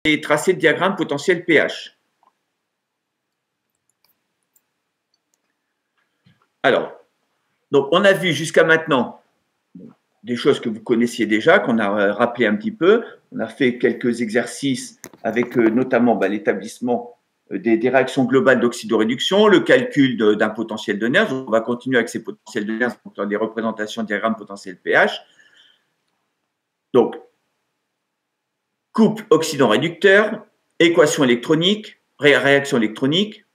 et tracer le diagramme potentiel pH. Alors, donc on a vu jusqu'à maintenant des choses que vous connaissiez déjà, qu'on a rappelé un petit peu. On a fait quelques exercices avec notamment l'établissement des réactions globales d'oxydoréduction, le calcul d'un potentiel de Nernst. On va continuer avec ces potentiels de Nernst pour des représentations de diagrammes potentiel pH. Donc, couple oxydant-réducteur, équation électronique, réaction électronique,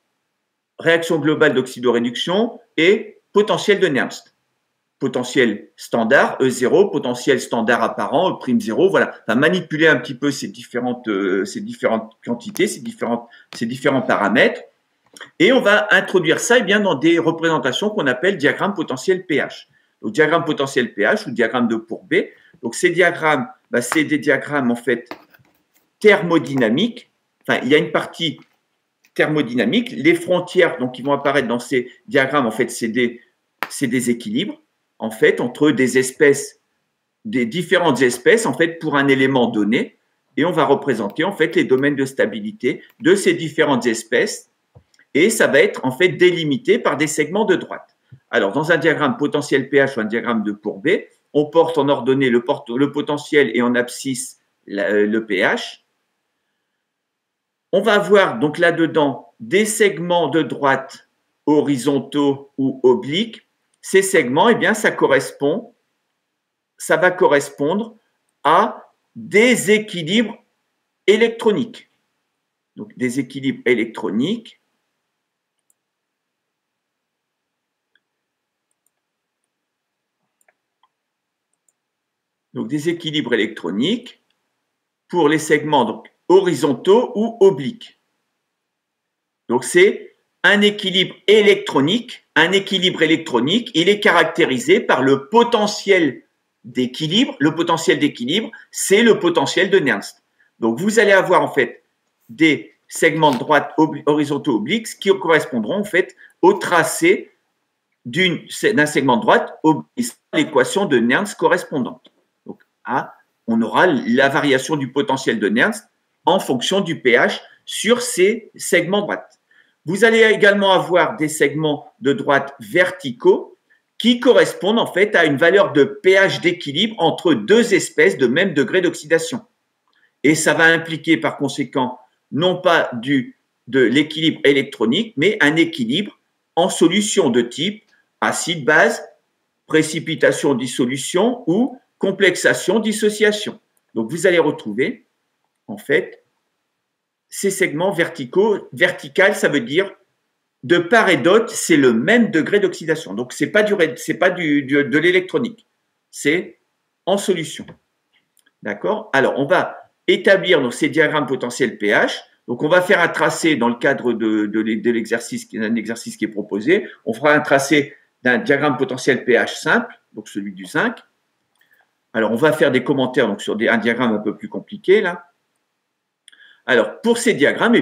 réaction globale d'oxydoréduction et potentiel de Nernst. Potentiel standard, E0, potentiel standard apparent, E'0, voilà. Enfin, manipuler un petit peu ces différentes quantités, ces différents paramètres. Et on va introduire ça dans des représentations qu'on appelle diagramme potentiel pH. Donc, diagramme potentiel pH ou diagramme de Pourbet. Donc, ces diagrammes, c'est des diagrammes en fait thermodynamiques. Enfin, il y a une partie thermodynamique. Les frontières donc, qui vont apparaître dans ces diagrammes, en fait, c'est des équilibres en fait entre des espèces, des différentes espèces en fait pour un élément donné, et on va représenter en fait les domaines de stabilité de ces différentes espèces, et ça va être en fait délimité par des segments de droite. Alors dans un diagramme potentiel pH ou un diagramme de Pourbet, on porte en ordonnée le potentiel et en abscisse le pH. On va avoir donc là-dedans des segments de droite horizontaux ou obliques. Ces segments, ça va correspondre à des équilibres électroniques. Donc, des équilibres électroniques. Donc, des équilibres électroniques pour les segments donc, horizontaux ou obliques. Donc, c'est un équilibre électronique. Un équilibre électronique, il est caractérisé par le potentiel d'équilibre. Le potentiel d'équilibre, c'est le potentiel de Nernst. Donc, vous allez avoir en fait des segments de droite horizontaux obliques qui correspondront en fait au tracé d'un segment de droite oblique à l'équation de Nernst correspondante. Donc, on aura la variation du potentiel de Nernst en fonction du pH sur ces segments de droite. Vous allez également avoir des segments de droite verticaux qui correspondent en fait à une valeur de pH d'équilibre entre deux espèces de même degré d'oxydation. Et ça va impliquer par conséquent non pas de l'équilibre électronique, mais un équilibre en solution de type acide-base, précipitation-dissolution ou complexation-dissociation. Donc vous allez retrouver en fait ces segments verticaux. Vertical, ça veut dire de part et d'autre, c'est le même degré d'oxydation. Donc, ce n'est pas de l'électronique, c'est en solution. D'accord? Alors, on va établir donc, ces diagrammes potentiels pH. Donc, on va faire un tracé dans le cadre de l'exercice, d'un exercice qui est proposé. On fera un tracé d'un diagramme potentiel pH simple, donc celui du zinc. Alors, on va faire des commentaires donc, sur un diagramme un peu plus compliqué, là. Alors, pour ces diagrammes,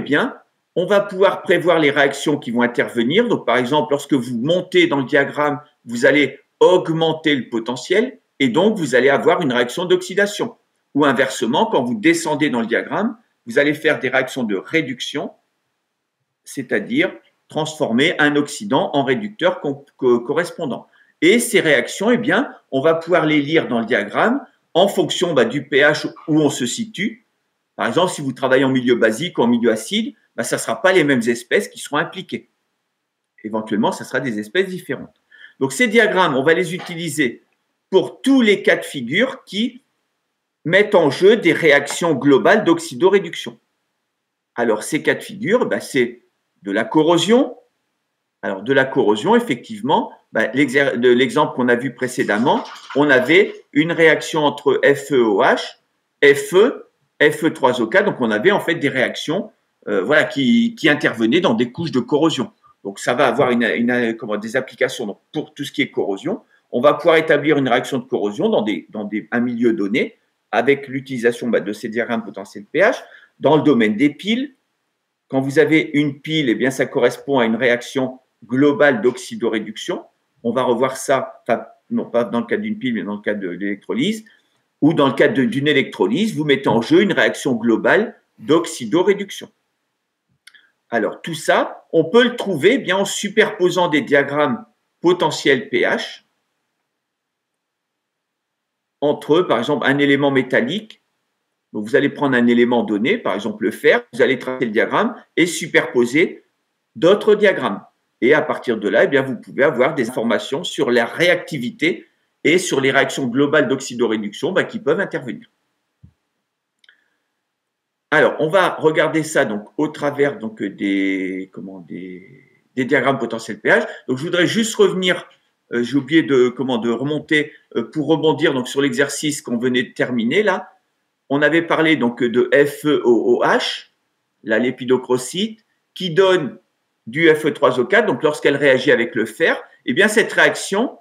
on va pouvoir prévoir les réactions qui vont intervenir. Donc, par exemple, lorsque vous montez dans le diagramme, vous allez augmenter le potentiel et donc vous allez avoir une réaction d'oxydation. Ou inversement, quand vous descendez dans le diagramme, vous allez faire des réactions de réduction, c'est-à-dire transformer un oxydant en réducteur correspondant. Et ces réactions, on va pouvoir les lire dans le diagramme en fonction du pH où on se situe. Par exemple, si vous travaillez en milieu basique ou en milieu acide, ça ne sera pas les mêmes espèces qui seront impliquées. Éventuellement, ça sera des espèces différentes. Donc, ces diagrammes, on va les utiliser pour tous les cas de figure qui mettent en jeu des réactions globales d'oxydoréduction. Alors, ces cas de figure, c'est de la corrosion. Alors, de la corrosion, effectivement, l'exemple qu'on a vu précédemment, on avait une réaction entre FeOH, Fe, Fe3O4, donc on avait en fait des réactions qui intervenaient dans des couches de corrosion. Donc ça va avoir des applications donc, pour tout ce qui est corrosion. On va pouvoir établir une réaction de corrosion dans un milieu donné avec l'utilisation de ces diagrammes potentiels pH. Dans le domaine des piles, quand vous avez une pile, ça correspond à une réaction globale d'oxydoréduction. On va revoir ça, non pas dans le cadre d'une pile, mais dans le cadre de l'électrolyse. Ou dans le cadre d'une électrolyse, vous mettez en jeu une réaction globale d'oxydoréduction. Alors, tout ça, on peut le trouver bien en superposant des diagrammes potentiels pH entre, par exemple, un élément métallique. Donc, vous allez prendre un élément donné, par exemple le fer, vous allez tracer le diagramme et superposer d'autres diagrammes. Et à partir de là, eh bien, vous pouvez avoir des informations sur la réactivité et sur les réactions globales d'oxydoréduction qui peuvent intervenir. Alors, on va regarder ça donc au travers donc des diagrammes potentiels pH. Donc, je voudrais juste revenir, j'ai oublié de remonter pour rebondir donc sur l'exercice qu'on venait de terminer là. On avait parlé donc de FeOOH, la lépidocrocyte, qui donne du Fe3O4. Donc, lorsqu'elle réagit avec le fer, eh bien cette réaction,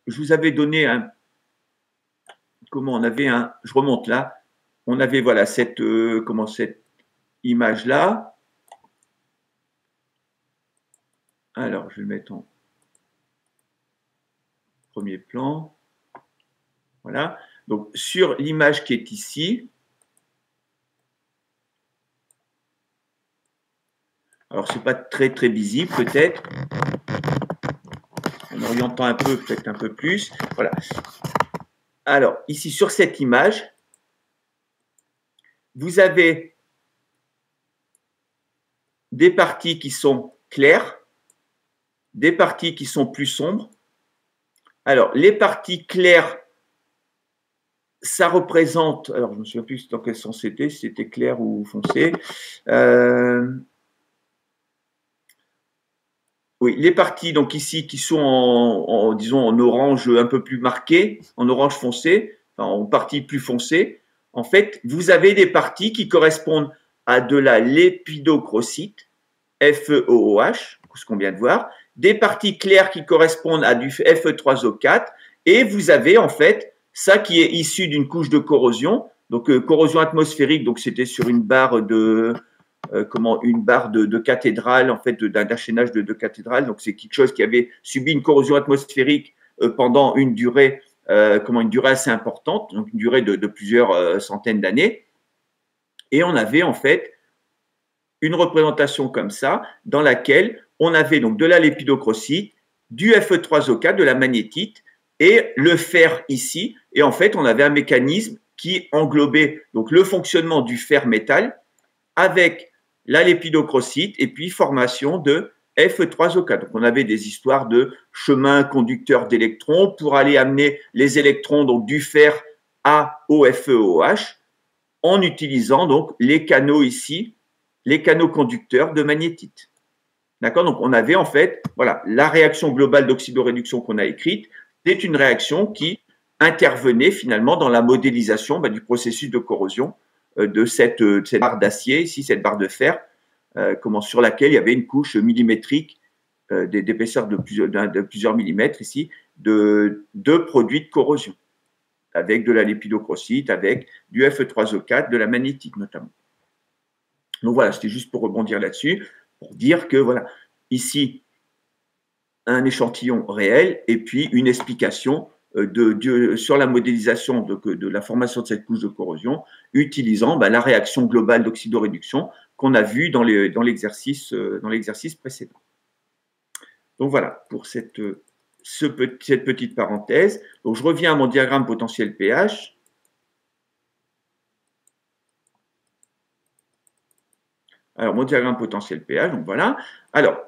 je vous avais donné je remonte là. On avait voilà cette image là. Alors, je vais le mettre en premier plan. Voilà. Donc, sur l'image qui est ici, alors c'est pas très visible peut-être. En orientant un peu, peut-être un peu plus. Voilà. Alors, ici sur cette image, vous avez des parties qui sont claires, des parties qui sont plus sombres. Alors, les parties claires, ça représente, alors je ne me souviens plus dans quel sens c'était, si c'était clair ou foncé. Oui, les parties donc ici qui sont disons en orange un peu plus marqué, en orange foncé, enfin, en partie plus foncée. En fait, vous avez des parties qui correspondent à de la lépidocrocyte, FeOOH, ce qu'on vient de voir, des parties claires qui correspondent à du Fe3O4, et vous avez en fait ça qui est issu d'une couche de corrosion, donc corrosion atmosphérique, donc c'était sur une barre de cathédrale, en fait, d'un chaînage de cathédrales. Donc, c'est quelque chose qui avait subi une corrosion atmosphérique pendant une durée assez importante, donc une durée de plusieurs centaines d'années. Et on avait en fait une représentation comme ça, dans laquelle on avait donc de la lépidocrocyte, du Fe3O4, de la magnétite, et le fer ici. Et en fait, on avait un mécanisme qui englobait donc le fonctionnement du fer-métal avec la lépidocrocyte et puis formation de Fe3O4. Donc, on avait des histoires de chemin conducteur d'électrons pour aller amener les électrons donc du fer au FeOH en utilisant donc les canaux ici, les canaux conducteurs de magnétite. D'accord? Donc, on avait en fait, voilà, la réaction globale d'oxydoréduction qu'on a écrite, c'est une réaction qui intervenait finalement dans la modélisation du processus de corrosion de cette barre d'acier, ici, cette barre de fer, sur laquelle il y avait une couche millimétrique d'épaisseur de plusieurs millimètres ici, de produits de corrosion, avec de la lépidocrocyte, avec du Fe3O4, de la magnétite notamment. Donc voilà, c'était juste pour rebondir là-dessus, pour dire que voilà, ici, un échantillon réel et puis une explication sur la modélisation de la formation de cette couche de corrosion, utilisant la réaction globale d'oxydoréduction qu'on a vue dans l'exercice précédent. Donc voilà, pour cette petite parenthèse. Donc je reviens à mon diagramme potentiel pH. Alors, mon diagramme potentiel pH, donc voilà. Alors,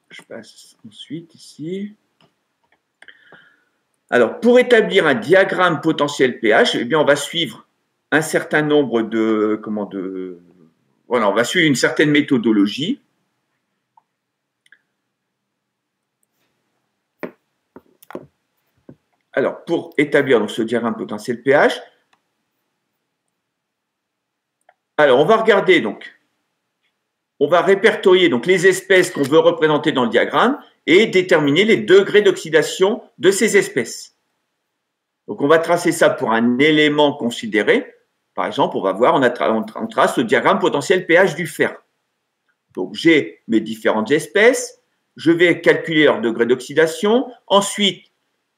je passe ensuite ici. Alors, pour établir un diagramme potentiel pH, eh bien, on va suivre un certain nombre voilà, on va suivre une certaine méthodologie. Alors, pour établir donc, ce diagramme potentiel pH, alors, on va regarder donc, on va répertorier donc les espèces qu'on veut représenter dans le diagramme et déterminer les degrés d'oxydation de ces espèces. Donc, on va tracer ça pour un élément considéré. Par exemple, on va voir, on trace le diagramme potentiel pH du fer. Donc, j'ai mes différentes espèces. Je vais calculer leur degré d'oxydation. Ensuite,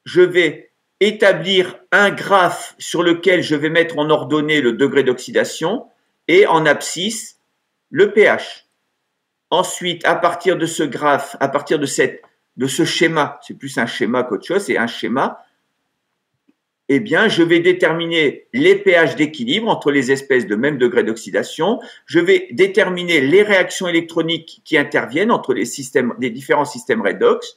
je vais établir un graphe sur lequel je vais mettre en ordonnée le degré d'oxydation et en abscisse le pH. Ensuite, à partir de ce graphe, à partir de ce schéma, c'est plus un schéma qu'autre chose, c'est un schéma, eh bien, je vais déterminer les pH d'équilibre entre les espèces de même degré d'oxydation. Je vais déterminer les réactions électroniques qui interviennent entre les différents systèmes redox.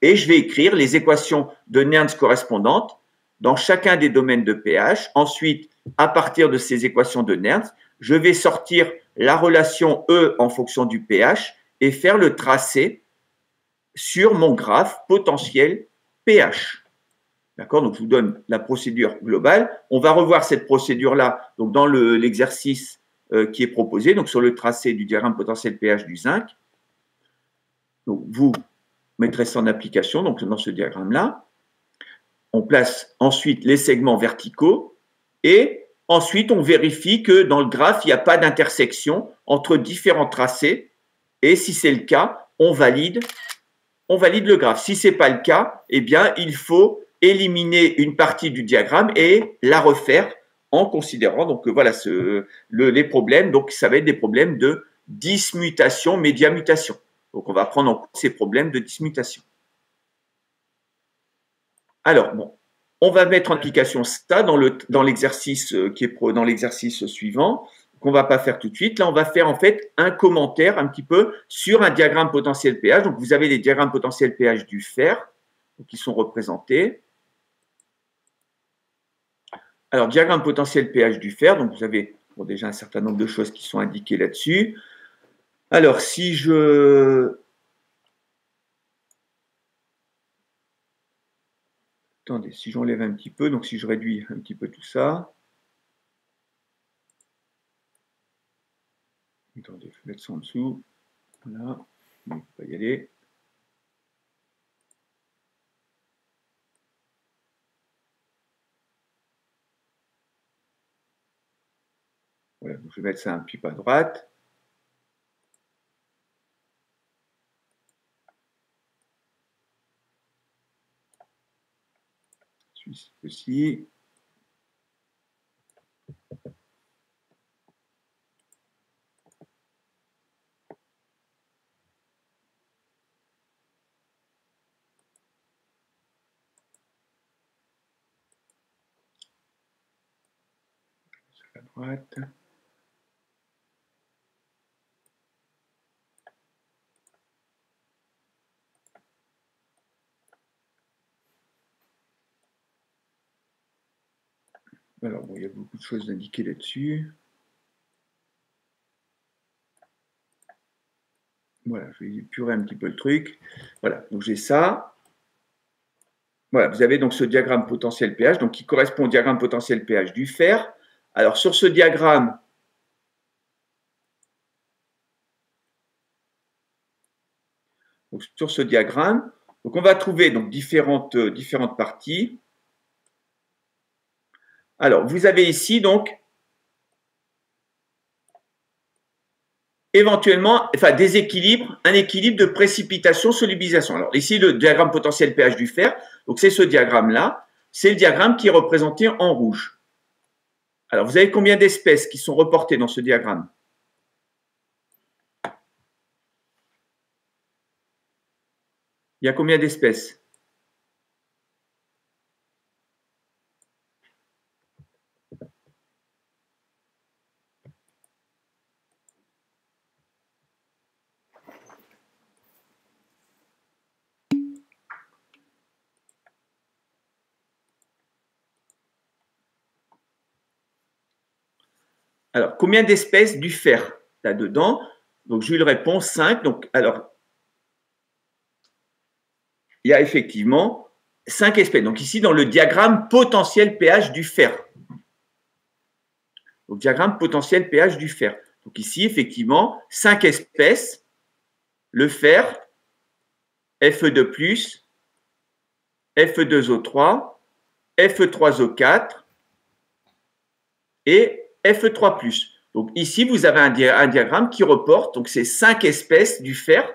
Et je vais écrire les équations de Nernst correspondantes dans chacun des domaines de pH. Ensuite, à partir de ces équations de Nernst, je vais sortir la relation E en fonction du pH et faire le tracé sur mon graphe potentiel pH. D'accord? Donc, je vous donne la procédure globale. On va revoir cette procédure-là donc dans l'exercice qui est proposé, donc sur le tracé du diagramme potentiel pH du zinc. Donc, vous mettrez ça en application, donc dans ce diagramme-là. On place ensuite les segments verticaux et ensuite on vérifie que dans le graphe, il n'y a pas d'intersection entre différents tracés et si c'est le cas, on valide le graphe. Si ce n'est pas le cas, eh bien, il faut éliminer une partie du diagramme et la refaire en considérant donc voilà les problèmes. Donc ça va être des problèmes de dismutation, médiamutation. Donc on va prendre en compte ces problèmes de dismutation. Alors bon, on va mettre en application ça dans l'exercice dans l'exercice suivant qu'on va pas faire tout de suite. Là, on va faire en fait un commentaire un petit peu sur un diagramme potentiel pH. Donc vous avez les diagrammes potentiels pH du fer qui sont représentés. Alors, diagramme potentiel pH du fer, donc vous avez déjà un certain nombre de choses qui sont indiquées là-dessus. Alors, si je... Attendez, si j'enlève un petit peu, donc si je réduis un petit peu tout ça. Attendez, je vais mettre ça en dessous. Voilà, on va y aller. Voilà, donc je vais mettre ça un petit peu à droite. Celui-ci. À droite. Alors, bon, il y a beaucoup de choses indiquées là-dessus. Voilà, je vais épurer un petit peu le truc. Voilà, donc j'ai ça. Voilà, vous avez donc ce diagramme potentiel pH, donc qui correspond au diagramme potentiel pH du fer. Alors, sur ce diagramme, donc on va trouver donc différentes parties. Alors, vous avez ici donc éventuellement, enfin des équilibres, un équilibre de précipitation-solubilisation. Alors ici, le diagramme potentiel pH du fer, donc c'est ce diagramme-là, c'est le diagramme qui est représenté en rouge. Alors, vous avez combien d'espèces qui sont reportées dans ce diagramme? Il y a combien d'espèces? Alors, combien d'espèces du fer là-dedans? Donc, Jules répond 5. Donc, alors, il y a effectivement 5 espèces. Donc, ici, dans le diagramme potentiel pH du fer. Donc, diagramme potentiel pH du fer. Donc, ici, effectivement, 5 espèces. Le fer, Fe2+, Fe2O3, Fe3O4 et Fe3+. Donc ici, vous avez un diagramme qui reporte donc ces 5 espèces du fer.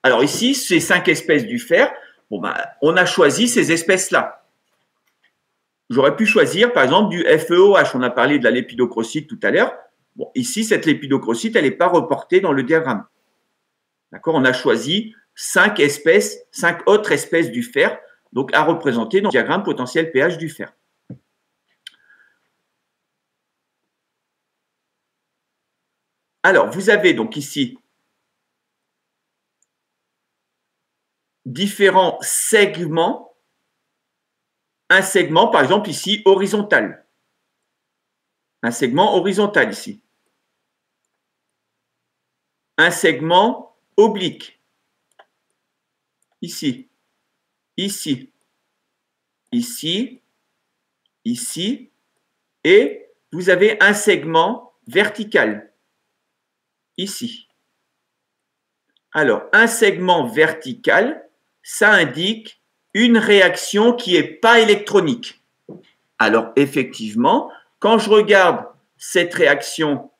Alors ici, ces 5 espèces du fer, bon ben, on a choisi ces espèces-là. j'aurais pu choisir, par exemple, du FeOH. On a parlé de la lépidochrocite tout à l'heure. Bon, ici, cette lépidochrocite, elle n'est pas reportée dans le diagramme. D'accord? On a choisi 5 autres espèces du fer, donc à représenter dans le diagramme potentiel pH du fer. Alors, vous avez donc ici différents segments. Un segment, par exemple, ici, horizontal. Un segment horizontal ici. Un segment oblique. Ici. Ici. Ici. Ici. Et vous avez un segment vertical. Ici. Alors, un segment vertical, ça indique une réaction qui n'est pas électronique. Alors, effectivement, quand je regarde cette réaction,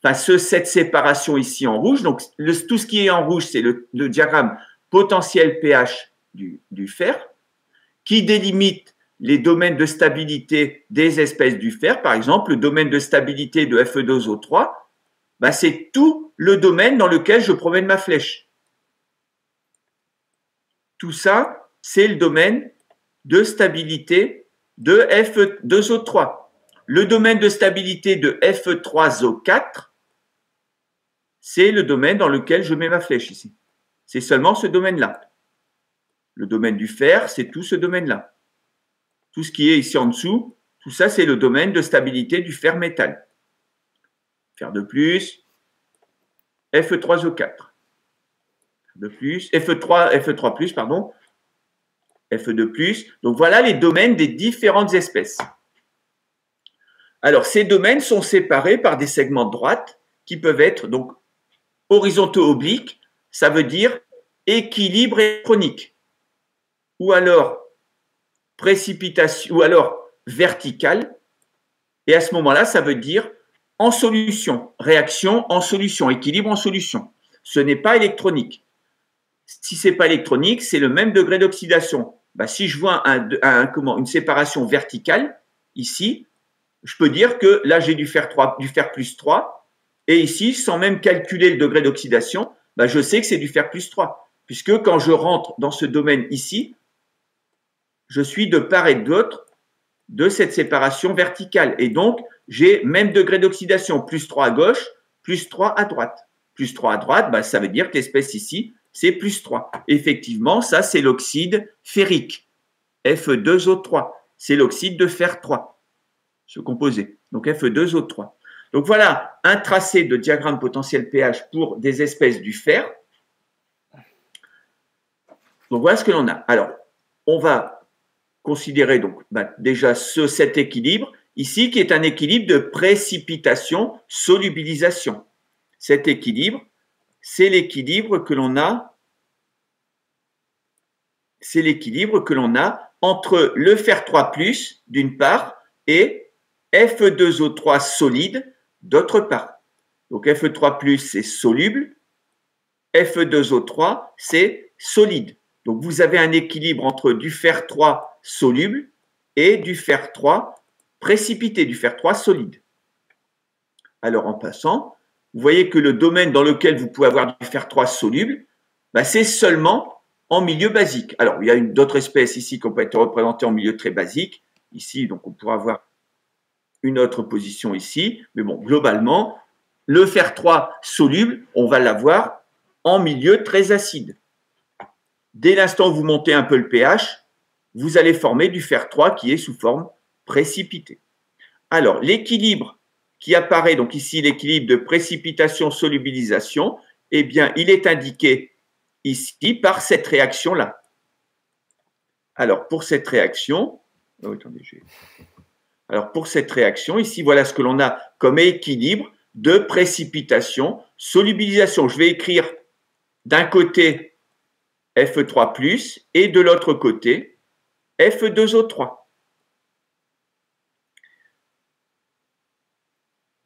enfin cette séparation ici en rouge, donc tout ce qui est en rouge, c'est le diagramme potentiel pH du fer, qui délimite les domaines de stabilité des espèces du fer. Par exemple, le domaine de stabilité de Fe2O3, ben, c'est tout le domaine dans lequel je promène ma flèche. Tout ça, c'est le domaine de stabilité de Fe2O3. Le domaine de stabilité de Fe3O4, c'est le domaine dans lequel je mets ma flèche ici. C'est seulement ce domaine-là. Le domaine du fer, c'est tout ce domaine-là. Tout ce qui est ici en dessous, tout ça, c'est le domaine de stabilité du fer métal. Fer de plus, Fe3O4. De plus, Fe3+, pardon, Fe2+. Donc voilà les domaines des différentes espèces. Alors ces domaines sont séparés par des segments de droite qui peuvent être donc horizontaux obliques, ça veut dire équilibre électronique, ou alors précipitation, ou alors vertical, et à ce moment-là, ça veut dire en solution, réaction en solution, équilibre en solution. Ce n'est pas électronique. Si ce n'est pas électronique, c'est le même degré d'oxydation. Ben, si je vois une séparation verticale, ici, je peux dire que là, j'ai du fer plus 3, et ici, sans même calculer le degré d'oxydation, ben, je sais que c'est du fer plus 3, puisque quand je rentre dans ce domaine ici, je suis de part et d'autre de cette séparation verticale. Et donc, j'ai même degré d'oxydation, plus 3 à gauche, plus 3 à droite. Plus 3 à droite, ben, ça veut dire que l'espèce ici, c'est plus 3. Effectivement, ça, c'est l'oxyde ferrique, Fe2O3. C'est l'oxyde de fer 3, ce composé. Donc, Fe2O3. Donc, voilà un tracé de diagramme potentiel pH pour des espèces du fer. Donc, voilà ce que l'on a. Alors, on va considérer donc déjà cet équilibre ici, qui est un équilibre de précipitation-solubilisation. Cet équilibre, c'est l'équilibre que l'on a, entre le fer 3+, d'une part, et Fe2O3 solide, d'autre part. Donc Fe3+, c'est soluble, Fe2O3, c'est solide. Donc vous avez un équilibre entre du fer 3 soluble et du fer 3 précipité, du fer 3 solide. Alors en passant, vous voyez que le domaine dans lequel vous pouvez avoir du fer 3 soluble, c'est seulement en milieu basique. Alors il y a d'autres espèces ici qui peuvent être représentées en milieu très basique. Ici, donc on pourra avoir une autre position ici. Mais bon, globalement, le fer 3 soluble, on va l'avoir en milieu très acide. Dès l'instant où vous montez un peu le pH, vous allez former du fer 3 qui est sous forme précipitée. Alors, l'équilibre qui apparaît, donc ici l'équilibre de précipitation-solubilisation, eh bien, il est indiqué ici par cette réaction-là. Alors, pour cette réaction, ici, voilà ce que l'on a comme équilibre de précipitation-solubilisation. Je vais écrire d'un côté Fe3+, et de l'autre côté, Fe2O3.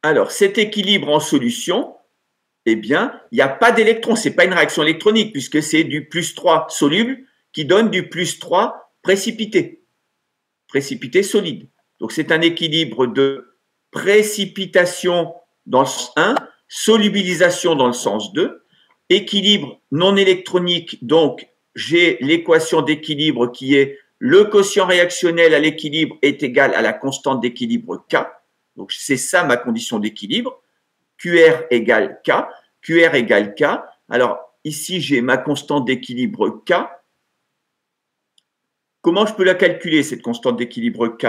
Alors, cet équilibre en solution, eh bien, il n'y a pas d'électrons. Ce n'est pas une réaction électronique, puisque c'est du plus 3 soluble qui donne du plus 3 précipité. précipité solide. Donc c'est un équilibre de précipitation dans le sens 1, solubilisation dans le sens 2, équilibre non électronique, donc j'ai l'équation d'équilibre qui est le quotient réactionnel à l'équilibre est égal à la constante d'équilibre K. Donc c'est ça ma condition d'équilibre. QR égale K. QR égale K. Alors ici j'ai ma constante d'équilibre K. Comment je peux la calculer cette constante d'équilibre K?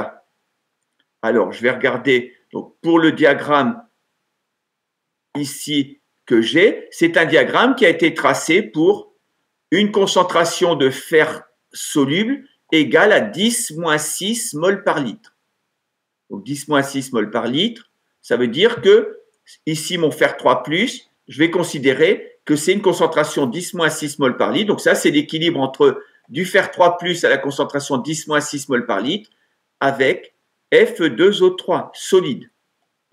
Alors je vais regarder donc, pour le diagramme ici que j'ai, c'est un diagramme qui a été tracé pour une concentration de fer soluble égale à 10-6 mol par litre. Donc 10-6 mol par litre, ça veut dire que ici mon fer 3+, je vais considérer que c'est une concentration 10-6 mol par litre. Donc ça, c'est l'équilibre entre du fer 3+ à la concentration 10-6 mol par litre avec Fe2O3 solide.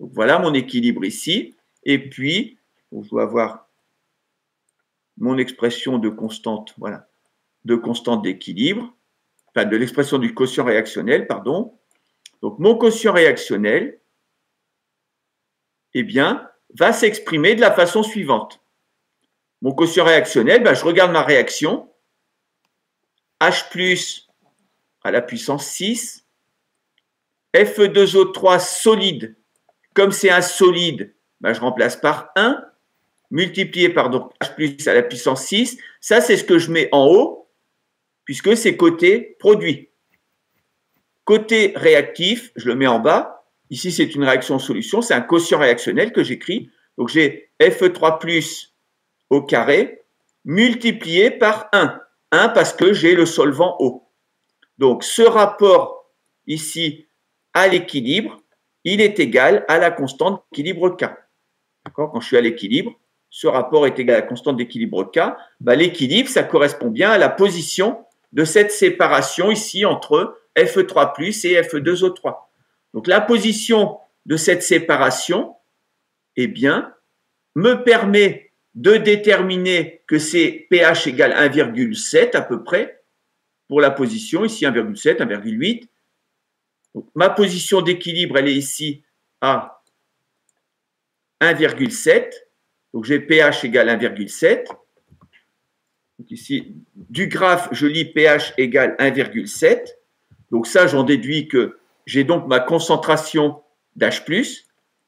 Donc voilà mon équilibre ici. Et puis, je dois avoir mon expression de constante, voilà, de constante d'équilibre, enfin de l'expression du quotient réactionnel, pardon. Donc mon quotient réactionnel, eh bien, va s'exprimer de la façon suivante. Mon quotient réactionnel, ben, je regarde ma réaction, H+ à la puissance 6, Fe2O3 solide, comme c'est un solide, ben, je remplace par 1, multiplié par donc H+ à la puissance 6, ça c'est ce que je mets en haut, puisque c'est côté produit. Côté réactif, je le mets en bas. Ici, c'est une réaction en solution, c'est un quotient réactionnel que j'écris. Donc, j'ai Fe3+ au carré multiplié par 1. 1 parce que j'ai le solvant eau. Donc, ce rapport ici à l'équilibre, il est égal à la constante d'équilibre K. D'accord? Quand je suis à l'équilibre, ce rapport est égal à la constante d'équilibre K. Ben, l'équilibre, ça correspond bien à la position de cette séparation ici entre Fe3+ et Fe2O3. Donc la position de cette séparation, eh bien, me permet de déterminer que c'est pH égale 1,7 à peu près pour la position, ici 1,7, 1,8. Donc, ma position d'équilibre, elle est ici à 1,7. Donc j'ai pH égale 1,7. Donc ici, du graphe, je lis pH égale 1,7. Donc ça, j'en déduis que j'ai donc ma concentration d'H+,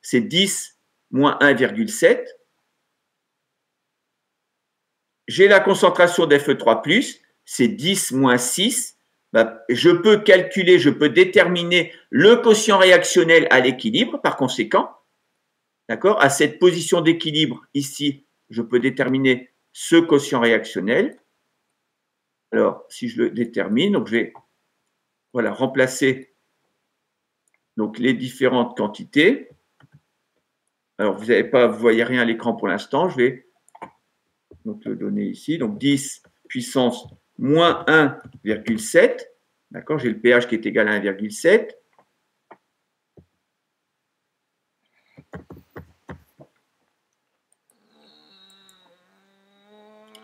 c'est 10 moins 1,7. J'ai la concentration d'Fe3+, c'est 10 moins 6. Ben, je peux calculer, je peux déterminer le quotient réactionnel à l'équilibre, par conséquent. D'accord? À cette position d'équilibre, ici, je peux déterminer ce quotient réactionnel. Alors, si je le détermine, donc je vais voilà, remplacer donc, les différentes quantités. Alors, vous ne voyez rien à l'écran pour l'instant. Je vais donc le donner ici. Donc, 10 puissance moins 1,7. D'accord? J'ai le pH qui est égal à 1,7.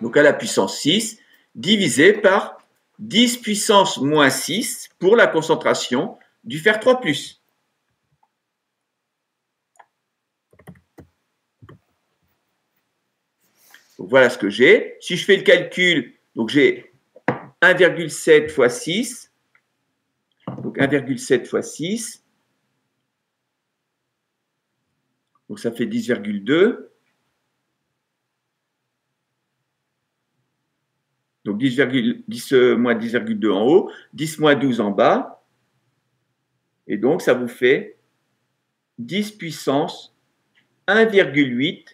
Donc, à la puissance 6, divisé par 10 puissance moins 6 pour la concentration du fer 3+. Donc, voilà ce que j'ai. Si je fais le calcul, donc j'ai 1,7 fois 6. Donc 1,7 fois 6. Donc ça fait 10,2. Donc 10, moins 10,2 en haut, 10 moins 12 en bas. Et donc ça vous fait 10 puissance 1,8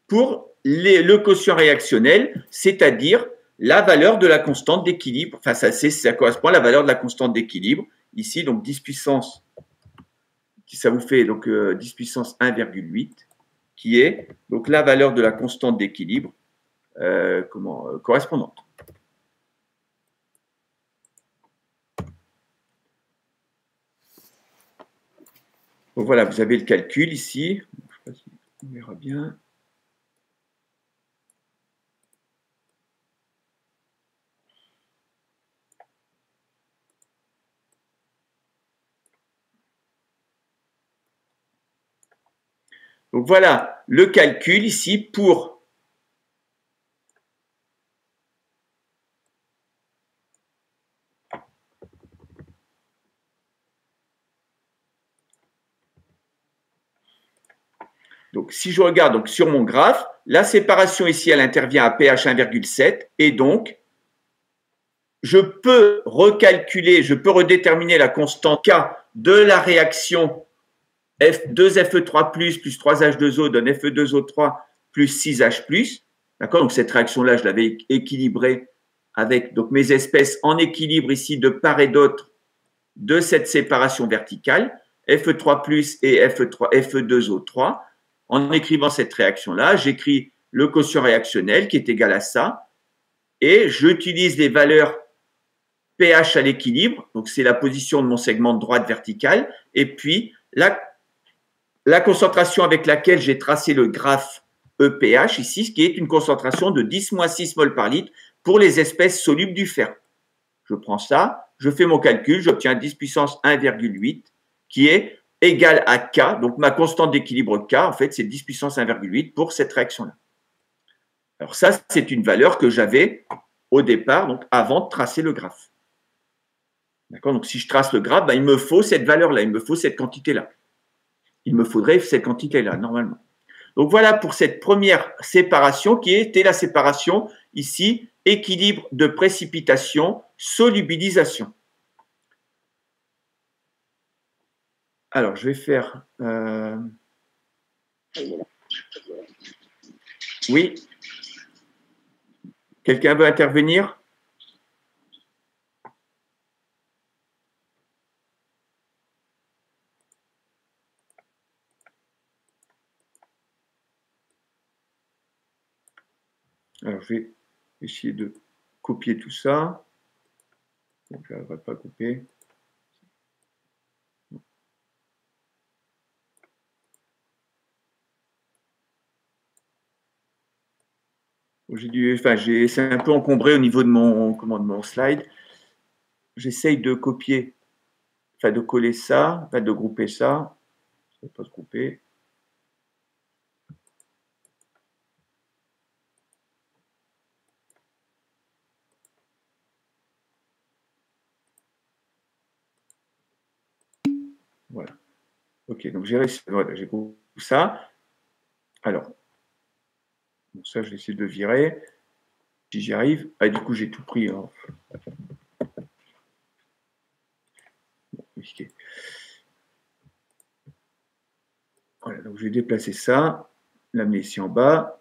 pour le quotient réactionnel, c'est-à-dire la valeur de la constante d'équilibre. Enfin, ça correspond à la valeur de la constante d'équilibre. Ici, donc 10 puissance, ça vous fait donc 10 puissance 1,8, qui est donc la valeur de la constante d'équilibre correspondante. Donc voilà, vous avez le calcul ici. Je ne sais pas si on verra bien. Donc voilà le calcul ici pour donc si je regarde donc sur mon graphe, la séparation ici elle intervient à pH 1,7 et donc je peux recalculer, je peux redéterminer la constante K de la réaction F2Fe3+, plus 3H2O donne Fe2O3 plus 6H+. D'accord? Donc cette réaction-là, je l'avais équilibrée avec donc mes espèces en équilibre ici de part et d'autre de cette séparation verticale, Fe3+, et Fe2O3. En écrivant cette réaction-là, j'écris le quotient réactionnel qui est égal à ça, et j'utilise les valeurs pH à l'équilibre, donc c'est la position de mon segment de droite verticale, et puis la concentration avec laquelle j'ai tracé le graphe EPH ici, ce qui est une concentration de 10-6 mol par litre pour les espèces solubles du fer. Je prends ça, je fais mon calcul, j'obtiens 10 puissance 1,8 qui est égal à K, donc ma constante d'équilibre K, en fait, c'est 10 puissance 1,8 pour cette réaction-là. Alors ça, c'est une valeur que j'avais au départ, donc avant de tracer le graphe. D'accord? Donc si je trace le graphe, ben, il me faut cette valeur-là, il me faut cette quantité-là. Il me faudrait cette quantité-là, normalement. Donc voilà pour cette première séparation qui était la séparation ici, équilibre de précipitation, solubilisation. Alors, je vais faire… Oui. Quelqu'un veut intervenir? Alors, je vais essayer de copier tout ça. Donc, je ne vais pas couper. C'est un peu encombré au niveau de mon slide. J'essaye de copier, enfin de coller ça, enfin de grouper ça. Ça ne va pas se grouper. Voilà. Ok, donc j'ai réussi. Voilà, j'ai groupé ça. Alors, bon, ça, je vais essayer de le virer. Si j'y arrive. Ah, du coup, j'ai tout pris. Hein. Bon, okay. Voilà, donc je vais déplacer ça, l'amener ici en bas.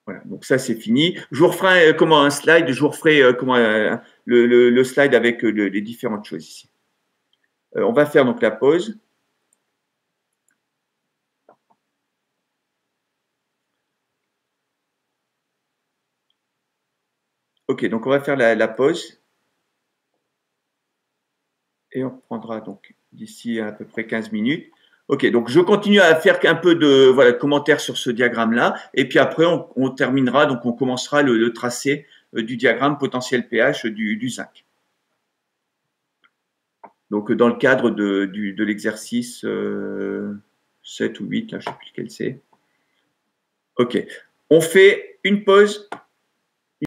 Voilà, donc ça c'est fini. Je vous referai un slide, je vous referai le slide avec les différentes choses ici. On va faire donc la pause. Ok, donc on va faire la pause. Et on reprendra donc d'ici à peu près 15 minutes. Ok, donc je continue à faire un peu de commentaires sur ce diagramme-là. Et puis après, on terminera, donc on commencera le tracé du diagramme potentiel pH du zinc. Donc dans le cadre de l'exercice 7 ou 8, là, je ne sais plus lequel c'est. Ok, on fait une pause.